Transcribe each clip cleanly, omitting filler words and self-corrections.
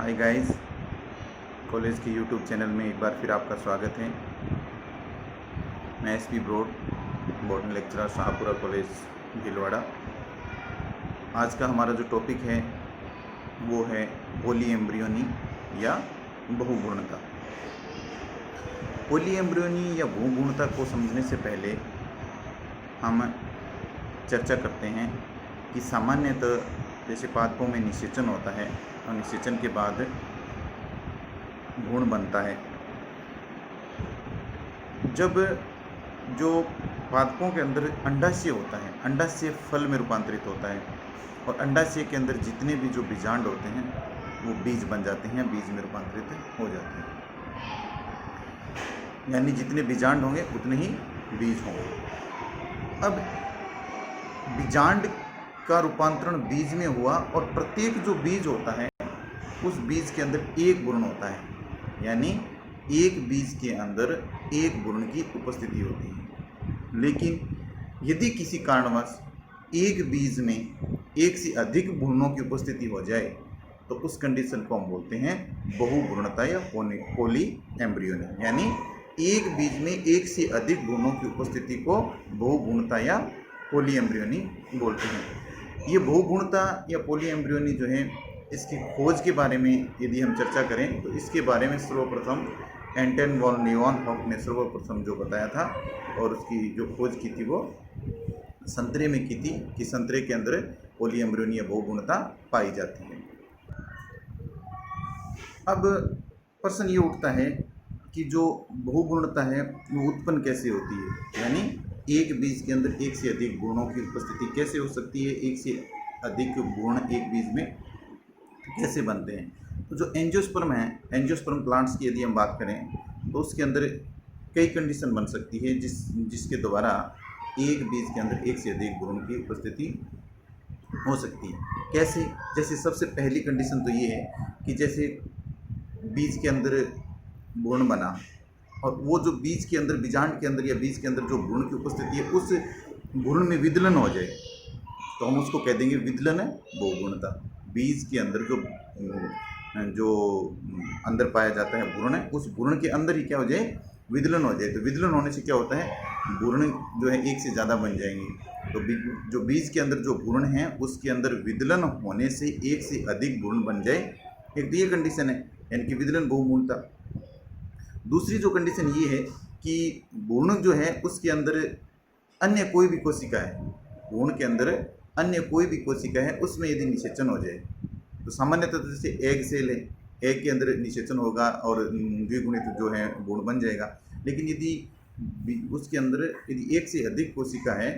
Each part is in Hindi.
हाय गाइस, कॉलेज के यूट्यूब चैनल में एक बार फिर आपका स्वागत है। मैं एसपी ब्रॉड, botany lecturer, Shahpura college Bhilwara. आज का हमारा जो टॉपिक है वो है पॉलीएम्ब्रियोनी या बहुभ्रूणता। पॉलीएम्ब्रियोनी या बहुभ्रूणता को समझने से पहले हम चर्चा करते हैं कि सामान्यतः जैसे पादपों में निषेचन होता है और निषेचन के बाद भ्रूण बनता है। जब जो पादपों के अंदर अंडाशय होता है, अंडाशय फल में रूपांतरित होता है और अंडाशय के अंदर जितने भी जो बीजांड होते हैं वो बीज बन जाते हैं, बीज में रूपांतरित हो जाते हैं। यानी जितने बीजांड होंगे उतने ही बीज होंगे। अब बीजांड का रूपांतरण बीज में हुआ और प्रत्येक जो बीज होता है उस बीज के अंदर एक भ्रूण होता है, यानी एक बीज के अंदर एक भ्रूण की उपस्थिति होती है। लेकिन यदि किसी कारणवश एक बीज में एक से अधिक भ्रूणों की उपस्थिति हो जाए तो उस कंडीशन को हम बोलते हैं बहुभ्रूणता या पॉलीएम्ब्रियोनी। यानी एक बीज में एक से अधिक भ्रूणों की उपस्थिति को बहुभ्रूणता या पॉलीएम्ब्रियोनी बोलते हैं। ये बहुभ्रूणता या पॉलीएम्ब्रियोनी जो है, इसकी खोज के बारे में यदि हम चर्चा करें तो इसके बारे में सर्वप्रथम एंटन वॉन लीeuwenhoek ने सर्वप्रथम जो बताया था और उसकी जो खोज की थी वो संतरे में की थी कि संतरे के अंदर पॉलीएम्ब्रियोनी या बहुभ्रूणता पाई जाती है। अब प्रश्न ये उठता है कि जो बहुभ्रूणता है वो उत्पन्न कैसे होती है, यानी एक बीज के अंदर एक से अधिक भ्रूणों की उपस्थिति कैसे हो सकती है, एक से अधिक भ्रूण एक बीज में कैसे बनते हैं। तो जो एंजियोस्पर्म है, एंजियोस्पर्म प्लांट्स की यदि हम बात करें तो उसके अंदर कई कंडीशन बन सकती है जिसके द्वारा एक बीज के अंदर एक से अधिक भ्रूण की उपस्थिति हो सकती है। कैसे? जैसे सबसे पहली कंडीशन तो ये है कि जैसे बीज के अंदर भ्रूण बना और वो जो बीज के अंदर, बीजांड के अंदर या बीज के अंदर जो भ्रूण की उपस्थिति है उस भ्रूण में विदलन हो जाए तो हम उसको कह देंगे विदलन बहुभ्रूणता। बीज के अंदर जो अंदर पाया जाता है भ्रूण है, उस भ्रूण के अंदर ही क्या हो जाए, विदलन हो जाए। तो विदलन होने से क्या होता है, भ्रूण जो है एक से ज़्यादा बन जाएंगे। तो जो बीज के अंदर जो भ्रूण है उसके अंदर विदलन होने से एक से अधिक भ्रूण बन जाए, एक तो ये कंडीशन है, यानी कि विदलन बहुभ्रूणता। दूसरी जो कंडीशन ये है कि भ्रूण जो है उसके अंदर अन्य कोई भी कोशिका है, भ्रूण के अंदर अन्य कोई भी कोशिका है उसमें यदि निषेचन हो जाए तो सामान्यतः तो जैसे एग सेल है, एग के अंदर निषेचन होगा और द्विगुणित जो है भ्रूण बन जाएगा। लेकिन यदि उसके अंदर यदि एक से अधिक कोशिका है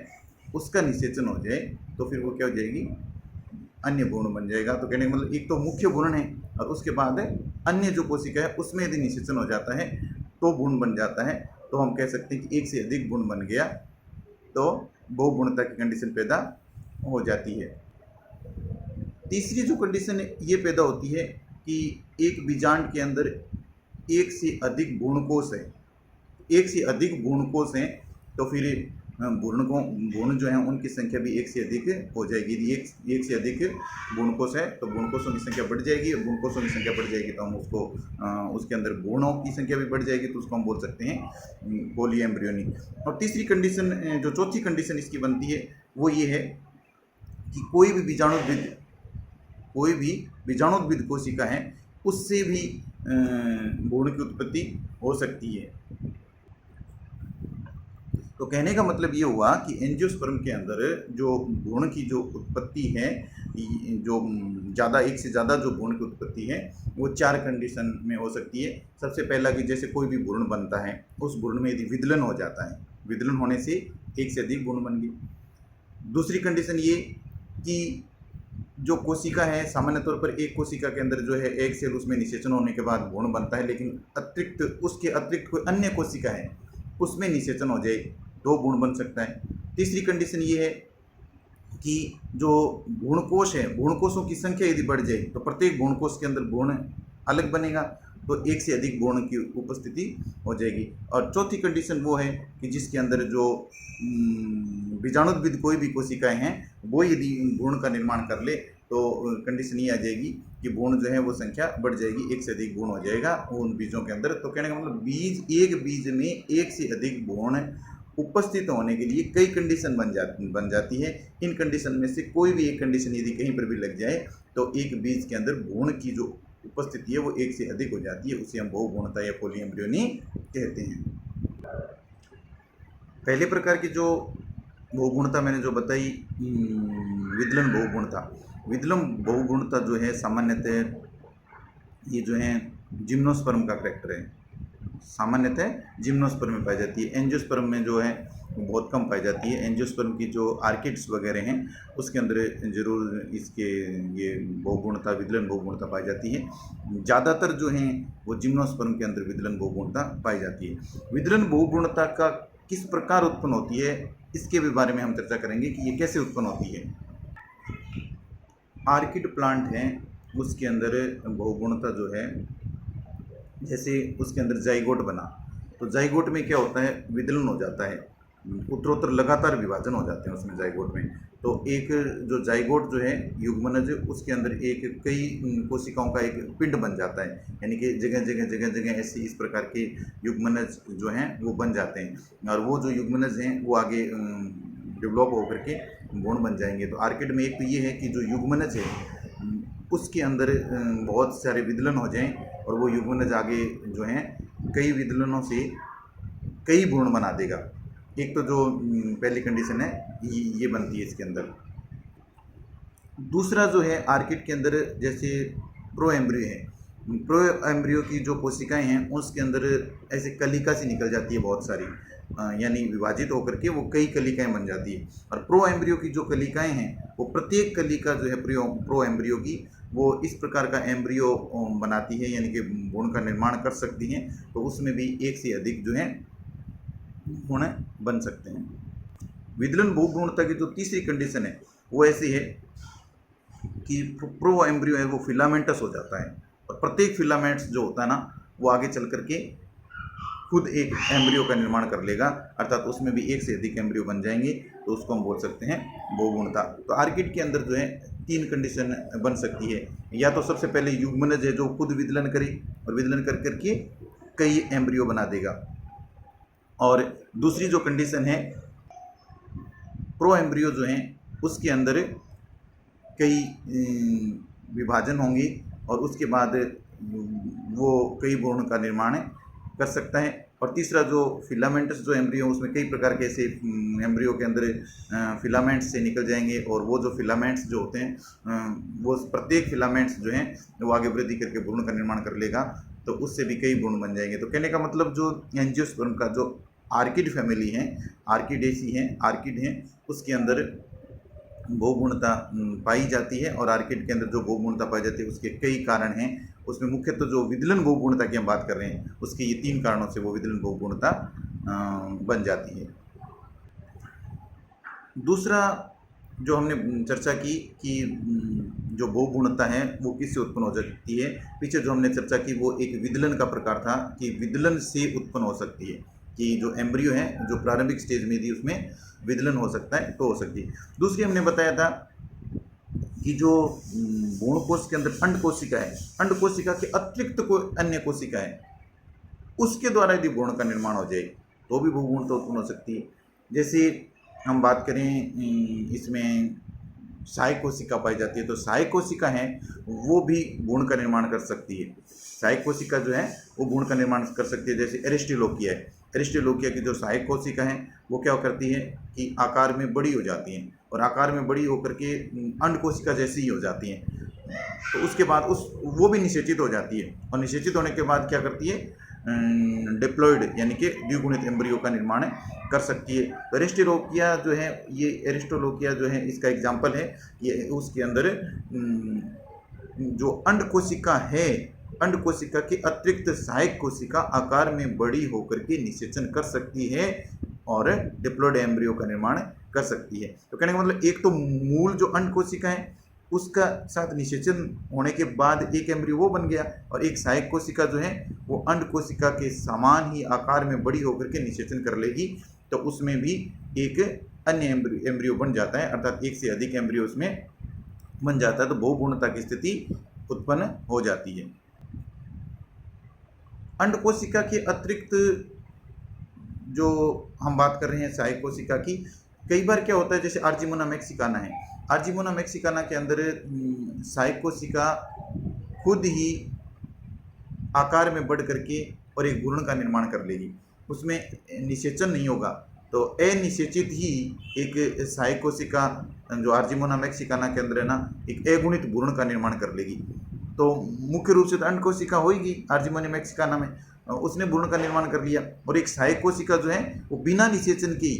उसका निषेचन हो जाए तो फिर वो क्या हो जाएगी, अन्य भ्रूण बन जाएगा। तो कहने का मतलब एक तो मुख्य भ्रूण है और उसके बाद अन्य जो कोशिका है उसमें यदि निषेचन हो जाता है तो भ्रूण बन जाता है। तो हम कह सकते हैं कि एक से अधिक भ्रूण बन गया तो बहुभ्रूणता की कंडीशन पैदा हो जाती है। तीसरी जो कंडीशन ये पैदा होती है कि एक बीजांड के अंदर एक से अधिक भ्रूणकोश है, एक से अधिक भ्रूणकोश हैं तो फिर भ्रूण जो हैं उनकी संख्या भी एक से अधिक हो जाएगी। यदि एक से अधिक भ्रूणकोश है तो भ्रूणकोशों की संख्या बढ़ जाएगी और भ्रूणकोशों की संख्या बढ़ जाएगी तो हम उसको उसके अंदर भ्रूणों की संख्या भी बढ़ जाएगी तो उसको हम बोल सकते हैं पॉलीएम्ब्रियोनी। और तीसरी कंडीशन, जो चौथी कंडीशन इसकी बनती है वो ये है कि कोई भी बीजाणुद्भिद कोशिका है उससे भी भ्रूण की उत्पत्ति हो सकती है। तो कहने का मतलब ये हुआ कि एंजियोस्पर्म के अंदर जो भ्रूण की जो उत्पत्ति है, जो ज़्यादा, एक से ज़्यादा जो भ्रूण की उत्पत्ति है वो चार कंडीशन में हो सकती है। सबसे पहला कि जैसे कोई भी भ्रूण बनता है उस भ्रूण में यदि विदलन हो जाता है, विदलन होने से एक से अधिक भ्रूण बन गए। दूसरी कंडीशन ये कि जो कोशिका है, सामान्य तौर पर एक कोशिका के अंदर जो है एक सेल, उसमें निषेचन होने के बाद भ्रूण बनता है, लेकिन उसके अतिरिक्त कोई अन्य कोशिका है उसमें निषेचन हो जाए तो भ्रूण बन सकता है। तीसरी कंडीशन ये है कि जो भ्रूणकोश है, भ्रूणकोशों की संख्या यदि बढ़ जाए तो प्रत्येक भ्रूणकोश के अंदर भ्रूण अलग बनेगा तो एक से अधिक भ्रूण की उपस्थिति हो जाएगी। और चौथी कंडीशन वो है कि जिसके अंदर जो बीजाणुद्भिद कोई भी कोशिकाएं हैं वो यदि भ्रूण का निर्माण कर ले तो कंडीशन ये आ जाएगी कि भ्रूण जो है वो संख्या बढ़ जाएगी, एक से अधिक भ्रूण हो जाएगा उन बीजों के अंदर। तो कहने का मतलब एक बीज में एक से अधिक भ्रूण उपस्थित होने के लिए कई कंडीशन बन जाती है। इन कंडीशन में से कोई भी एक कंडीशन यदि कहीं पर भी लग जाए तो एक बीज के अंदर भ्रूण की जो उपस्थिति है वो एक से अधिक हो जाती है, उसे हम बहुभ्रूणता या पॉलीएम्ब्रियोनी कहते हैं। पहले प्रकार की जो बहुभ्रूणता मैंने जो बताई, विदलन बहुभ्रूणता। विदलन बहुभ्रूणता जो है सामान्यतः ये जो है जिम्नोस्पर्म का करैक्टर है, सामान्यतः जिम्नोस्पर्म में पाई जाती है। एंजियोस्पर्म में जो है वो बहुत कम पाई जाती है। एंजियोस्पर्म की जो आर्किड्स वगैरह हैं उसके अंदर जरूर इसके ये बहुभ्रूणता, विदलन बहुभ्रूणता पाई जाती है। ज़्यादातर जो हैं वो जिम्नोस्पर्म के अंदर विदलन बहुभ्रूणता पाई जाती है। विदलन बहुभ्रूणता का किस प्रकार उत्पन्न होती है इसके भी बारे में हम चर्चा करेंगे कि ये कैसे उत्पन्न होती है। आर्किड प्लांट है उसके अंदर बहुभ्रूणता जो है, जैसे उसके अंदर जाइगोट बना तो जाइगोट में क्या होता है, विदलन हो जाता है, उत्तरोत्तर लगातार विभाजन हो जाते हैं उसमें जाइगोट में। तो एक जो जाइगोट जो है युग्मनज, उसके अंदर एक कई कोशिकाओं का एक पिंड बन जाता है, यानी कि जगह जगह ऐसे इस प्रकार के युग्मनज जो हैं वो बन जाते हैं और वो जो युग्मनज हैं वो आगे डेवलप होकर के भ्रूण बन जाएंगे। तो आर्किड में एक तो ये है कि जो युग्मनज है उसके अंदर बहुत सारे विदलन हो जाएं और वो युग्मनज आगे जो हैं कई विदलनों से कई भ्रूण बना देगा। एक तो जो पहली कंडीशन है ये बनती है इसके अंदर। दूसरा जो है आर्किड के अंदर जैसे प्रो एम्ब्रियो है, प्रो एम्ब्रियो की जो कोशिकाएं हैं उसके अंदर ऐसे कलिका सी निकल जाती है बहुत सारी, यानी विभाजित होकर के वो कई कलिकाएं बन जाती है। और प्रो एम्ब्रियो की जो कलिकाएं हैं वो प्रत्येक कलिका जो है प्रो एम्ब्रियो की वो इस प्रकार का एम्ब्रियो बनाती है, यानी कि भ्रूण का निर्माण कर सकती हैं। तो उसमें भी एक से अधिक जो है भ्रूण बन सकते हैं। विदलन बहुभ्रूणता की जो तीसरी कंडीशन है वो ऐसी है कि प्रो एम्ब्रियो है वो फिलामेंटस हो जाता है और प्रत्येक फिलामेंट्स जो होता है ना वो आगे चल करके खुद एक एम्ब्रियो का निर्माण कर लेगा, अर्थात उसमें भी एक से अधिक एम्ब्रियो बन जाएंगे, तो उसको हम बोल सकते हैं बहुभ्रूणता। तो आर्किड के अंदर जो है तीन कंडीशन बन सकती है, या तो सबसे पहले युग्मनज है जो खुद विदलन करे और विदलन कर करके कई एम्ब्रियो बना देगा, और दूसरी जो कंडीशन है प्रो एम्ब्रियो जो हैं उसके अंदर कई विभाजन होंगे और उसके बाद वो कई भ्रूण का निर्माण कर सकता है। और तीसरा जो फिलामेंट्स जो एम्ब्रियो उसमें कई प्रकार के ऐसे एम्ब्रियो के अंदर फिलामेंट्स से निकल जाएंगे और वो जो फिलामेंट्स जो होते हैं वो प्रत्येक फिलामेंट्स जो हैं वो आगे वृद्धि करके भ्रूण का निर्माण कर लेगा, तो उससे भी कई भ्रूण बन जाएंगे। तो कहने का मतलब जो एंजियोस्पर्म का जो आर्किड फैमिली है, आर्किडेसी हैं, आर्किड हैं, उसके अंदर बहुभ्रूणता पाई जाती है। और आर्किड के अंदर जो बहुभ्रूणता पाई जाती है उसके कई कारण हैं, उसमें मुख्यतः जो विदलन बहुभ्रूणता की हम बात कर रहे हैं उसके ये तीन कारणों से वो विदलन बहुभ्रूणता बन जाती है। दूसरा जो हमने चर्चा की कि जो बहुभ्रूणता है वो किससे उत्पन्न हो सकती है, पीछे जो हमने चर्चा की वो एक विदलन का प्रकार था कि विदलन से उत्पन्न हो सकती है, कि जो एम्ब्रियो है जो प्रारंभिक स्टेज में थी उसमें विदलन हो सकता है तो हो सकती है। दूसरी हमने बताया था कि जो भ्रूण कोश के अंदर अंड कोशिका है, अंड कोशिका के अतिरिक्त कोई अन्य कोशिका है उसके द्वारा यदि भ्रूण का निर्माण हो जाए तो भी बहुभ्रूणता उत्पन्न हो सकती है। जैसे हम बात करें इसमें सहायक कोशिका पाई जाती है, तो सहायक कोशिका है वो भी भ्रूण का निर्माण कर सकती है। सहायक कोशिका जो है वो भ्रूण का निर्माण कर सकती है। जैसे एरिस्टोलोकिया है, एरिस्टोलोकिया की जो सहायक कोशिका है वो क्या करती है कि आकार में बड़ी हो जाती हैं और आकार में बड़ी होकर के अंड कोशिका जैसी ही हो जाती हैं। तो उसके बाद वो भी निषेचित हो जाती है और निषेचित होने के बाद क्या करती है, डिप्लॉयड यानी कि द्विगुणित एम्ब्रियो का निर्माण कर सकती है। तो एरिस्टोलोकिया जो है, ये एरिस्टोलोकिया जो है इसका एग्जाम्पल है। ये उसके अंदर जो अंड कोशिका है, अंड कोशिका के अतिरिक्त सहायक कोशिका आकार में बड़ी होकर के निषेचन कर सकती है और डिप्लॉयड एम्ब्रियो का निर्माण कर सकती है। तो कहने का मतलब एक तो मूल जो अंड कोशिका है उसका साथ निषेचन होने के बाद एक एम्ब्रियो वो बन गया, और एक सहायक कोशिका जो है वो अंड कोशिका के समान ही आकार में बड़ी होकर के निषेचन कर लेगी, तो उसमें भी एक अन्य एम्ब्रियो बन जाता है, अर्थात एक से अधिक एम्ब्रियो उसमें बन जाता है तो बहुपूर्णता की स्थिति उत्पन्न हो जाती है। अंड कोशिका के अतिरिक्त जो हम बात कर रहे हैं सहायक कोशिका की, कई बार क्या होता है जैसे आर्जिमोना मैक्सिकाना है, आर्जिमोना मैक्सिकाना के अंदर सहायक कोशिका खुद ही आकार में बढ़ करके और एक घूर्ण का निर्माण कर लेगी, उसमें निषेचन नहीं होगा, तो अनिषेचित ही एक सहायक कोशिका जो आर्जिमोना मैक्सिकाना के अंदर है ना, एक अगुणित घूर्ण का निर्माण कर लेगी। तो मुख्य रूप से तो अंड कोशिका होगी आर्जिमोना मैक्सिकाना में, उसने भ्रूण का निर्माण कर लिया, और एक सहायक कोशिका जो है वो बिना निषेचन के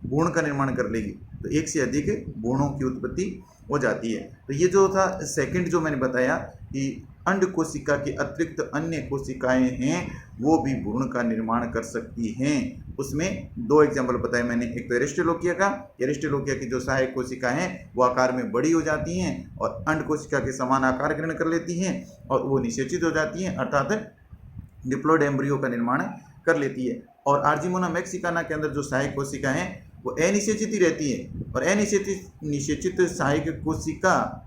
भ्रूण का निर्माण कर लेगी, तो एक से अधिक भ्रूणों की उत्पत्ति हो जाती है। तो ये जो था सेकंड जो मैंने बताया कि अंड कोशिका के अतिरिक्त अन्य कोशिकाएं हैं वो भी भ्रूण का निर्माण कर सकती हैं। उसमें दो एग्जाम्पल बताए मैंने, एक तो एरिस्टोलोकिया का, एरिस्टोलोकिया की जो सहायक कोशिका हैं वो आकार में बड़ी हो जाती हैं और अंड कोशिका के समान आकार ग्रहण कर लेती हैं और वो निषेचित हो जाती हैं, अर्थात डिप्लॉयड एम्ब्रियो का निर्माण कर लेती है। और आर्जिमोना मैक्सिकाना के अंदर जो सहायक कोशिका हैं वो अनिषेचित ही रहती है और निषेचित सहायक कोशिका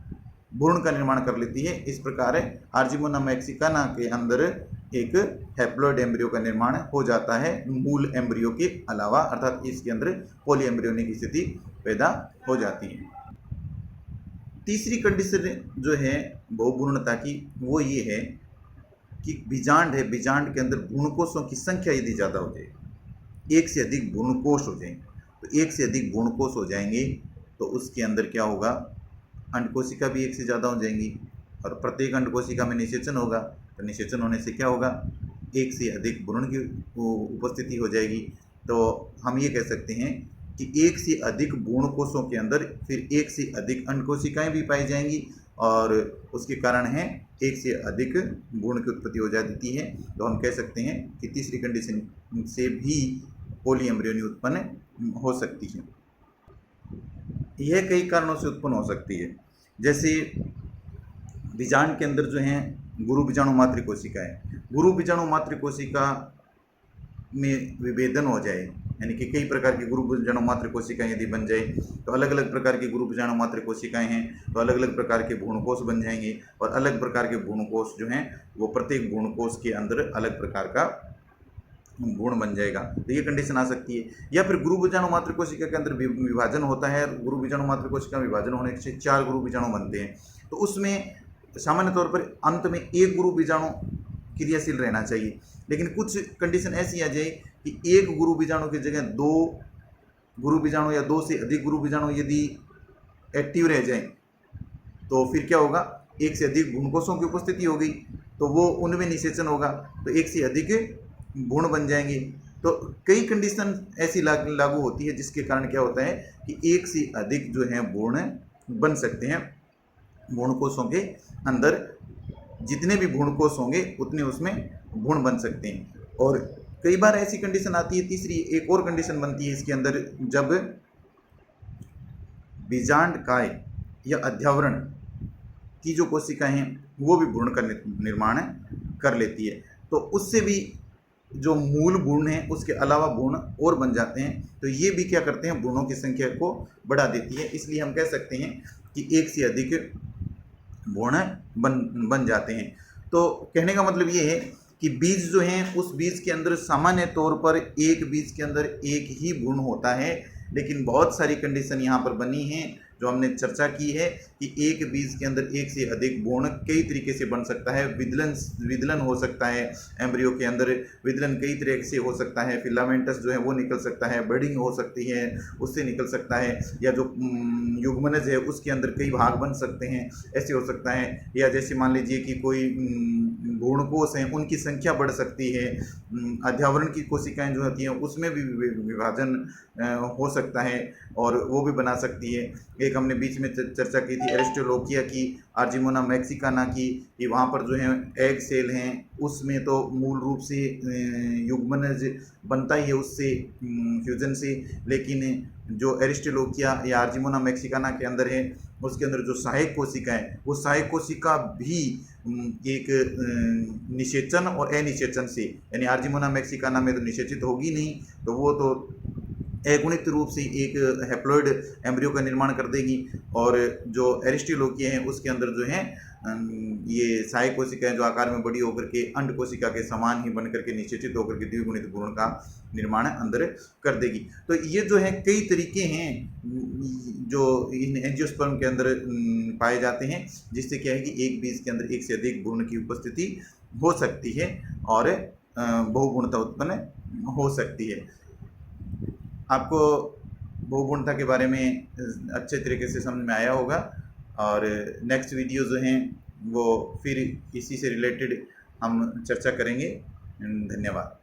भ्रूण का निर्माण कर लेती है। इस प्रकार आर्जिमोना मैक्सिकाना के अंदर एक हैप्लॉयड एम्ब्रियो का निर्माण हो जाता है मूल एम्ब्रियो के अलावा, अर्थात इसके अंदर पॉली एम्ब्रियोनिक की स्थिति पैदा हो जाती है। तीसरी कंडीशन जो है बहुभ्रूणता की वो ये है कि बीजांड है, बीजांड के अंदर भ्रूणकोशों की संख्या यदि ज़्यादा हो जाए, एक से अधिक भ्रूणकोश हो जाएंगे, तो एक से अधिक भ्रूणकोश हो जाएंगे तो उसके अंदर क्या होगा, अंड कोशिका भी एक से ज़्यादा हो जाएंगी और प्रत्येक अंड कोशिका में निषेचन होगा, तो निषेचन होने से क्या होगा, एक से अधिक भ्रूण की उपस्थिति हो जाएगी। तो हम ये कह सकते हैं कि एक से अधिक भ्रूणकोशों के अंदर फिर एक से अधिक अंड कोशिकाएँ भी पाई जाएंगी और उसके कारण है एक से अधिक भ्रूण की उत्पत्ति हो जाती है। तो हम कह सकते हैं कि तीसरी कंडीशन से भी पॉली एम्ब्रियोनी उत्पन्न हो सकती है। यह कई कारणों से उत्पन्न हो सकती है, जैसे बीजांड के अंदर जो है गुरु बीजाणु मातृ कोशिका है, गुरु बीजाणु मातृ कोशिका में विभेदन हो जाए, यानी कि कई प्रकार की गुरु बीजाणु मातृ कोशिकाएं यदि बन जाए तो अलग अलग प्रकार की गुरु बीजाणु मातृ कोशिकाएं हैं तो अलग अलग प्रकार के भ्रूणकोश बन जाएंगे और अलग प्रकार के भ्रूणकोश जो हैं वो प्रत्येक भ्रूणकोश के अंदर अलग प्रकार का भ्रूण बन जाएगा, तो ये कंडीशन आ सकती है। या फिर गुरु बीजाणु मातृ कोशिका के अंदर विभाजन होता है, गुरु बीजाणु मातृ कोशिका विभाजन होने से 4 गुरु बीजाणु बनते हैं, तो उसमें सामान्य तौर पर अंत में एक गुरु बीजाणु क्रियाशील रहना चाहिए, लेकिन कुछ कंडीशन ऐसी आ जाए कि एक गुरु बीजाणु की जगह 2 गुरु बीजाणु या 2 से अधिक गुरु बीजाणु यदि एक्टिव रह जाएं तो फिर क्या होगा, एक से अधिक भ्रूणकोशों की उपस्थिति हो गई तो वो उनमें निषेचन होगा तो एक से अधिक भ्रूण बन जाएंगे। तो कई कंडीशन ऐसी लागू होती है जिसके कारण क्या होता है कि एक से अधिक जो है भ्रूण बन सकते हैं। भ्रूणकोशों के अंदर जितने भी भ्रूणकोश होंगे उतने उसमें भ्रूण बन सकते हैं। और कई बार ऐसी कंडीशन आती है, तीसरी एक और कंडीशन बनती है इसके अंदर, जब बीजांड काय या अध्यावरण की जो कोशिकाएं हैं वो भी भ्रूण का निर्माण कर लेती है, तो उससे भी जो मूल भ्रूण है उसके अलावा भ्रूण और बन जाते हैं, तो ये भी क्या करते हैं, भ्रूणों की संख्या को बढ़ा देती है। इसलिए हम कह सकते हैं कि एक से अधिक भ्रूण बन जाते हैं। तो कहने का मतलब ये है कि बीज जो हैं उस बीज के अंदर सामान्य तौर पर एक बीज के अंदर एक ही भ्रूण होता है, लेकिन बहुत सारी कंडीशन यहाँ पर बनी हैं जो हमने चर्चा की है कि एक बीज के अंदर एक से अधिक भ्रूण कई तरीके से बन सकता है। विदलन हो सकता है, एम्ब्रियो के अंदर विदलन कई तरह से हो सकता है, फिलामेंटस जो है वो निकल सकता है, बर्डिंग हो सकती है उससे निकल सकता है, या जो युग्मनज है उसके अंदर कई भाग बन सकते हैं ऐसे हो सकता है, या जैसे मान लीजिए कि कोई भ्रूणकोश हैं उनकी संख्या बढ़ सकती है, अध्यावरण की कोशिकाएं जो होती हैं उसमें भी विभाजन हो सकता है और वो भी बना सकती है। एक हमने बीच में चर्चा की थी एरिस्टोलोकिया की, आर्जिमोना मैक्सिकाना की, कि वहाँ पर जो है एग सेल हैं उसमें तो मूल रूप से युग्मनज बनता ही है उससे फ्यूजन से, लेकिन जो एरिस्टोलोकिया या आर्जिमोना मैक्सिकाना के अंदर है उसके अंदर जो सहायक कोशिका है वो सहायक कोशिका भी एक निषेचन और अनिषेचन से, यानी आर्जिमोना मैक्सिकाना में तो निषेचित होगी नहीं, तो वो तो अगुणित रूप से एक हैप्लॉइड एम्ब्रियो का निर्माण कर देगी। और जो एरिस्टोलोकिया है उसके अंदर जो है ये सहाय कोशिकाएं जो आकार में बड़ी होकर के अंड कोशिका के समान ही बन करके निषेचित होकर के द्विगुणित भ्रूण का निर्माण अंदर कर देगी। तो ये जो है कई तरीके हैं जो इन एंजियोस्पर्म के अंदर पाए जाते हैं, जिससे क्या है कि एक बीज के अंदर एक से अधिक भ्रूण की उपस्थिति हो सकती है और बहुभ्रूणता उत्पन्न हो सकती है। आपको बहुभ्रूणता के बारे में अच्छे तरीके से समझ में आया होगा, और नेक्स्ट वीडियो जो हैं वो फिर इसी से रिलेटेड हम चर्चा करेंगे। धन्यवाद।